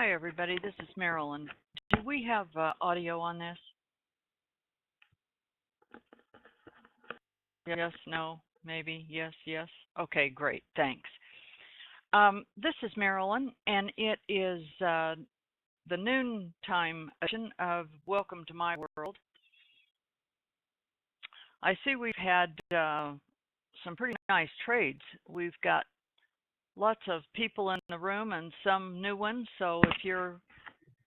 Hi, everybody. This is Marilyn. Do we have audio on this? Yes, no, maybe, yes, yes. Okay, great. Thanks. This is Marilyn, and it is the noontime edition of Welcome to My World. I see we've had some pretty nice trades. We've got lots of people in the room and some new ones. So if you're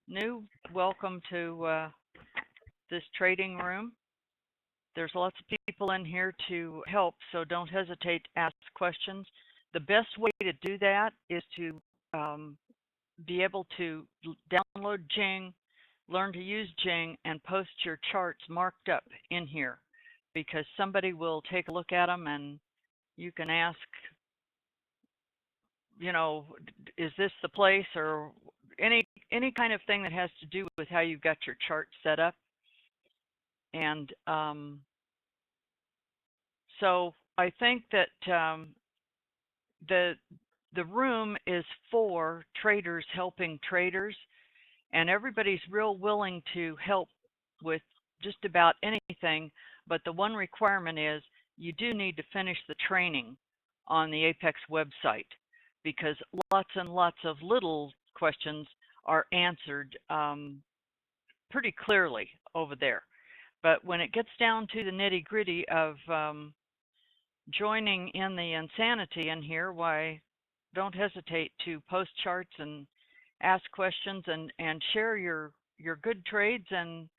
new, welcome to this trading room. There's lots of people in here to help, so don't hesitate to ask questions. The best way to do that is to be able to download Jing, learn to use Jing, and post your charts marked up in here, because somebody will take a look at them and you can ask, is this the place, or any kind of thing that has to do with how you've got your chart set up. And so I think that the room is for traders helping traders, and everybody's real willing to help with just about anything. But the one requirement is you do need to finish the training on the Apex website, because lots and lots of little questions are answered pretty clearly over there. But when it gets down to the nitty-gritty of joining in the insanity in here, why, don't hesitate to post charts and ask questions and share your good trades and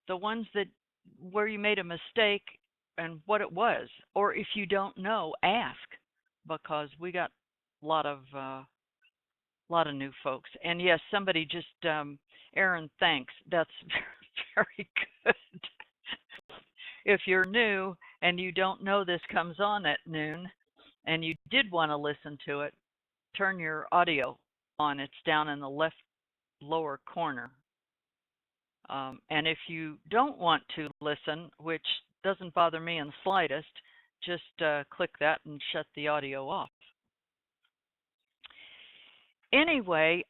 the ones that where you made a mistake and what it was. Or if you don't know, ask, because we got a lot of new folks. And yes, somebody just Aaron, thanks. That's very good. If you're new and you don't know this comes on at noon and you did want to listen to it, turn your audio on. It's down in the left lower corner. And if you don't want to listen, which doesn't bother me in the slightest, just click that and shut the audio off. Anyway,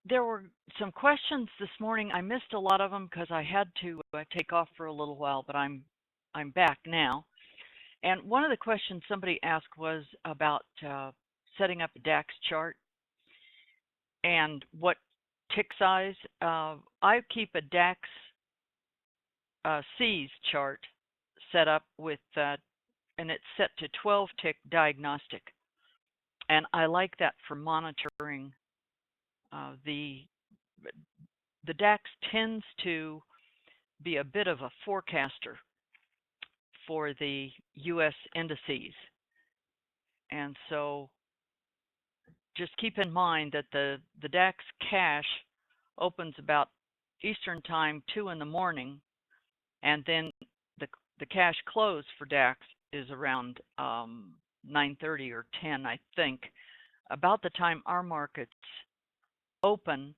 there were some questions this morning. I missed a lot of them because I had to take off for a little while, but I'm back now. And one of the questions somebody asked was about setting up a DAX chart and what tick size. I keep a DAX C's chart set up with and it's set to 12 tick diagnostic. And I like that for monitoring. The DAX tends to be a bit of a forecaster for the U.S. indices. And so just keep in mind that the DAX cash opens about Eastern time, 2 in the morning, and then the cash close for DAX is around 9:30 or 10, I think, about the time our markets open,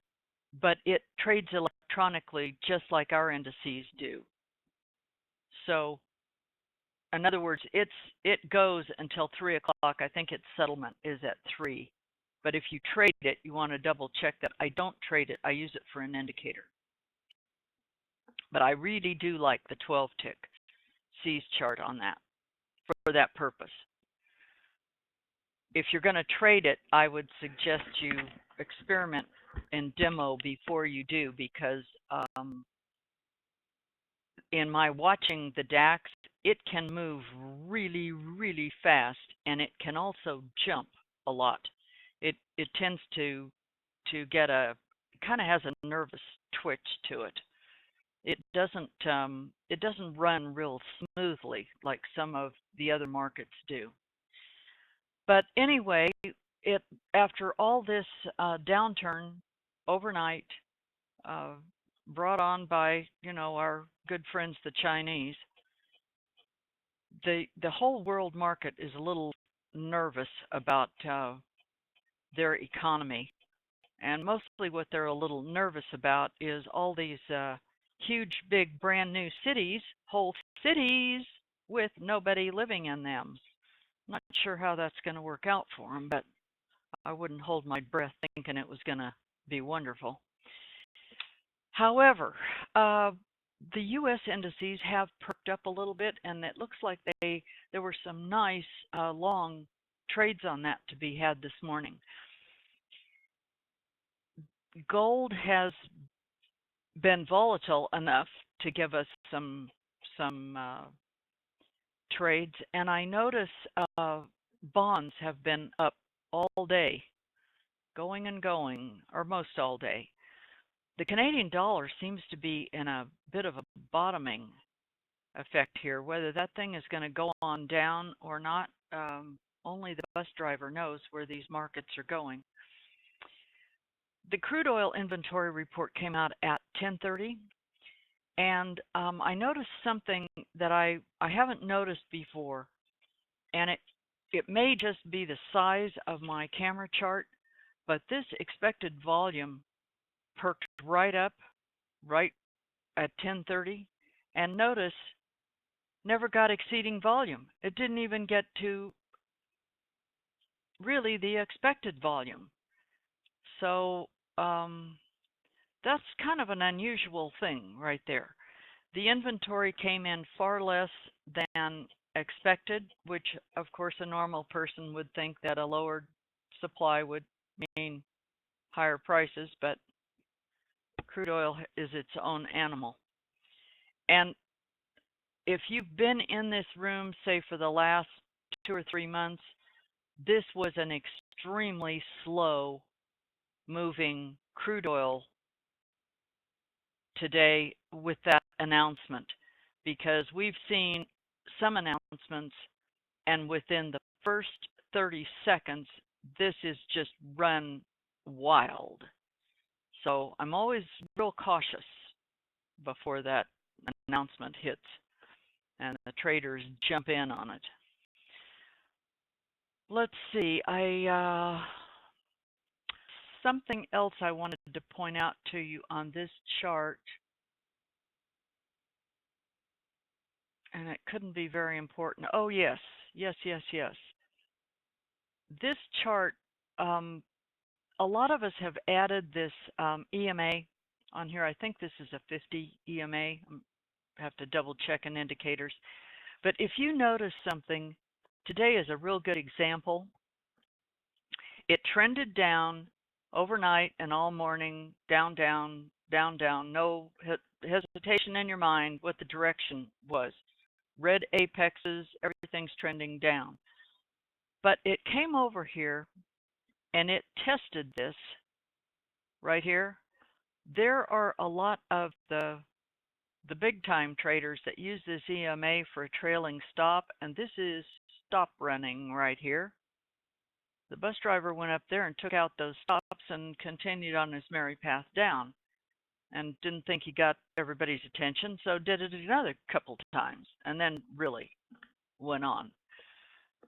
but it trades electronically just like our indices do. So in other words, it goes until 3 o'clock. I think its settlement is at 3. But if you trade it, you want to double check that. I don't trade it. I use it for an indicator. But I really do like the 12 tick C's chart on that for that purpose. If you're going to trade it, I would suggest you experiment and demo before you do, because in my watching the DAX, it can move really, really fast, and it can also jump a lot. It tends to get kind of has a nervous twitch to it. It doesn't run real smoothly like some of the other markets do. But anyway, after all this downturn overnight, brought on by our good friends the Chinese, the whole world market is a little nervous about their economy, and mostly what they're a little nervous about is all these huge, big, brand new cities, whole cities with nobody living in them. I'm not sure how that's going to work out for them, but I wouldn't hold my breath thinking it was going to be wonderful. However, the U.S. indices have perked up a little bit, and it looks like there were some nice long trades on that to be had this morning. Gold has been volatile enough to give us some trades, and I notice bonds have been up all day, going and going, or most all day. The Canadian dollar seems to be in a bit of a bottoming effect here. Whether that thing is going to go on down or not, only the bus driver knows where these markets are going. The crude oil inventory report came out at 10:30, and I noticed something that I haven't noticed before, and it may just be the size of my camera chart, but this expected volume perked right up, right at 10:30, and notice never got exceeding volume. It didn't even get to really the expected volume. So that's kind of an unusual thing right there. The inventory came in far less than expected, which of course a normal person would think that a lowered supply would mean higher prices, but crude oil is its own animal. And if you've been in this room, say for the last 2 or 3 months, this was an extremely slow moving crude oil today with that announcement, because we've seen some announcements and within the first 30 seconds, this is just run wild. So I'm always real cautious before that announcement hits and the traders jump in on it. Let's see, something else I wanted to point out to you on this chart, and it couldn't be very important. Oh, yes. This chart, a lot of us have added this EMA on here. I think this is a 50 EMA. I have to double check in indicators. But if you notice something, today is a real good example. It trended down overnight and all morning, down, down, down, down. No hesitation in your mind what the direction was. Red apexes, everything's trending down. But it came over here and it tested this right here. There are a lot of the big time traders that use this EMA for a trailing stop, and this is stop running right here. The bus driver went up there and took out those stops and continued on his merry path down, and didn't think he got everybody's attention, so did it another couple times, and then really went on.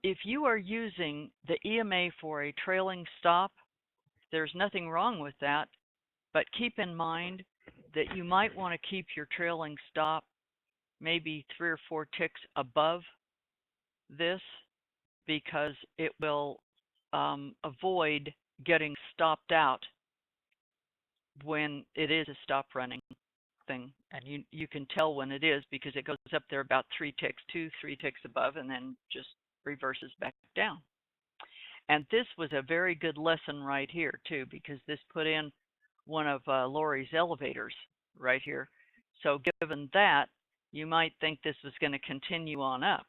If you are using the EMA for a trailing stop, there's nothing wrong with that, but keep in mind that you might want to keep your trailing stop maybe 3 or 4 ticks above this, because it will avoid getting stopped out when it is a stop running thing. And you can tell when it is because it goes up there about 3 ticks, 2, 3 ticks above, and then just reverses back down. And this was a very good lesson right here too, because this put in one of Lori's elevators right here. So given that, you might think this was going to continue on up.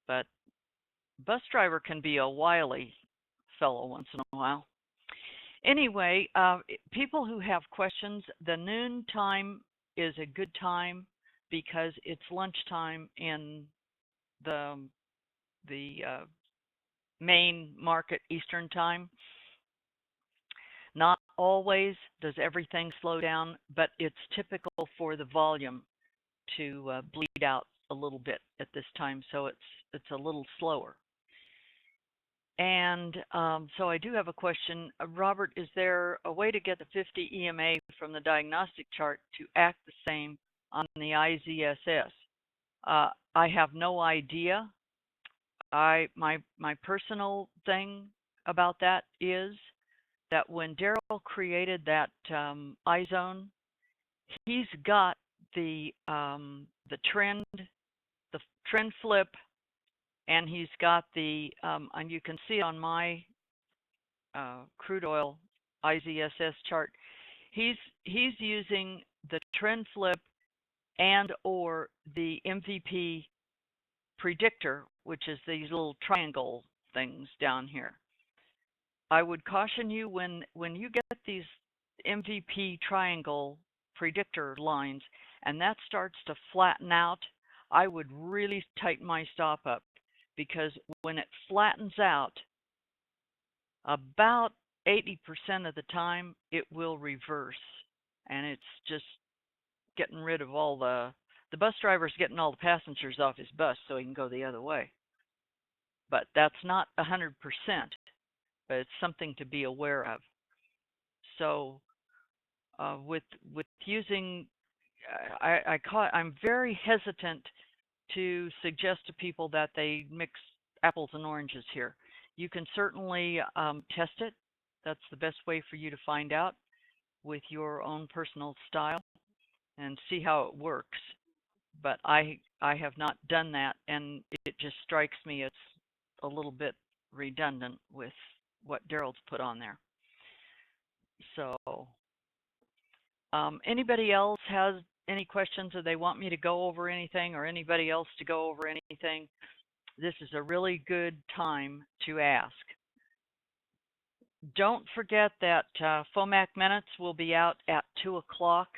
But bus driver can be a wily fellow once in a while. Anyway, people who have questions, the noon time is a good time because it's lunchtime in the main market Eastern time. Not always does everything slow down, but it's typical for the volume to bleed out a little bit at this time, so it's a little slower. And so I do have a question. Robert, is there a way to get the 50 EMA from the diagnostic chart to act the same on the IZSS? I have no idea. My personal thing about that is that when Daryl created that iZone, he's got the trend flip, and he's got and you can see it on my crude oil IZSS chart. He's using the trend flip and or the MVP predictor, which is these little triangle things down here. I would caution you when you get these MVP triangle predictor lines and that starts to flatten out, I would really tighten my stop up, because when it flattens out, about 80% of the time it will reverse, and it's just getting rid of all the bus driver's getting all the passengers off his bus so he can go the other way. But that's not 100%, but it's something to be aware of. So with using, I'm very hesitant to suggest to people that they mix apples and oranges here. You can certainly test it. That's the best way for you to find out with your own personal style and see how it works. But I have not done that, and it just strikes me it's a little bit redundant with what Daryl's put on there. So anybody else has any questions, or they want me to go over anything, or anybody else to go over anything, this is a really good time to ask. Don't forget that FOMAC minutes will be out at 2 o'clock,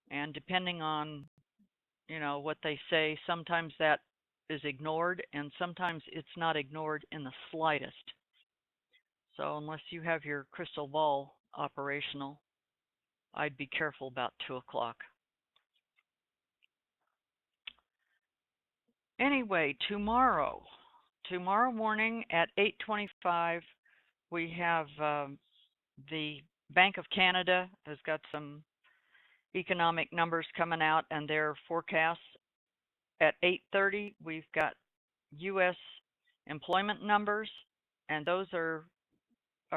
and depending on what they say, sometimes that is ignored, and sometimes it's not ignored in the slightest. So unless you have your crystal ball operational, I'd be careful about 2 o'clock. Anyway, tomorrow morning at 8:25, we have the Bank of Canada has got some economic numbers coming out and their forecasts. At 8:30, we've got U.S. employment numbers, and those are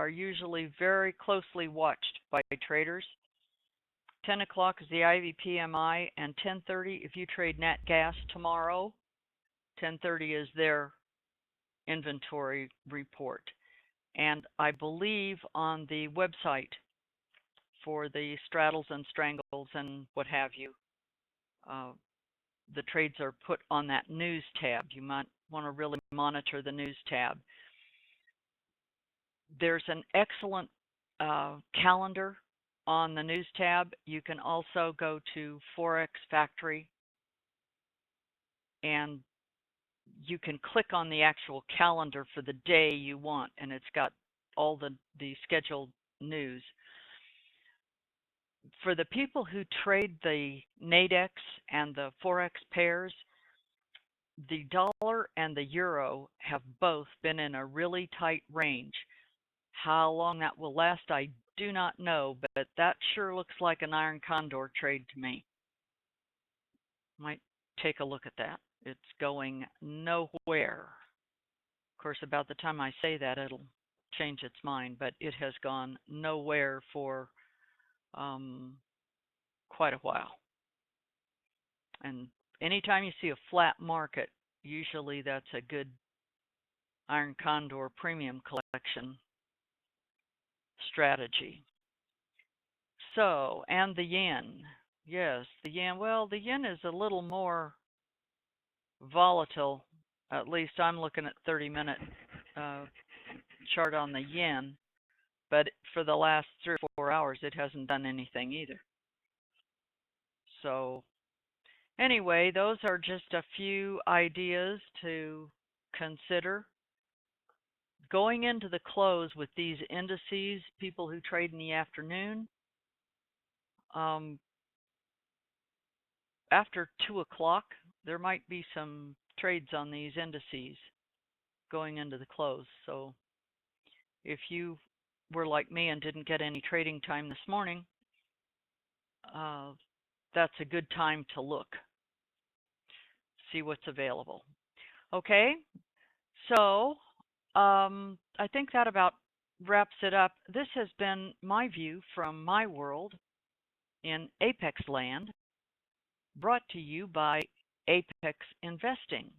usually very closely watched by traders. 10 o'clock is the IVPMI, and 10:30, if you trade nat gas tomorrow, 10:30 is their inventory report. And I believe on the website for the straddles and strangles and what have you, the trades are put on that news tab. You might want to really monitor the news tab. There's an excellent calendar on the news tab. You can also go to Forex Factory, and you can click on the actual calendar for the day you want, and it's got all the scheduled news. For the people who trade the Nadex and the Forex pairs, the dollar and the euro have both been in a really tight range. How long that will last, I do not know, but that sure looks like an iron condor trade to me. Might take a look at that. It's going nowhere. Of course, about the time I say that, it'll change its mind, but it has gone nowhere for quite a while. And anytime you see a flat market, usually that's a good iron condor premium collection strategy. So, and the yen. Yes, the yen. Well, the yen is a little more volatile. At least I'm looking at 30-minute chart on the yen. But for the last 3 or 4 hours, it hasn't done anything either. So anyway, those are just a few ideas to consider. Going into the close with these indices, people who trade in the afternoon, after 2 o'clock, there might be some trades on these indices going into the close. So if you were like me and didn't get any trading time this morning, that's a good time to look, see what's available. Okay, so I think that about wraps it up. This has been my view from my world in Apex Land, brought to you by Apex Investing.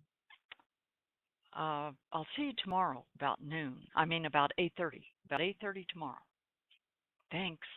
I'll see you tomorrow about noon. I mean about 8:30. About 8:30 tomorrow. Thanks.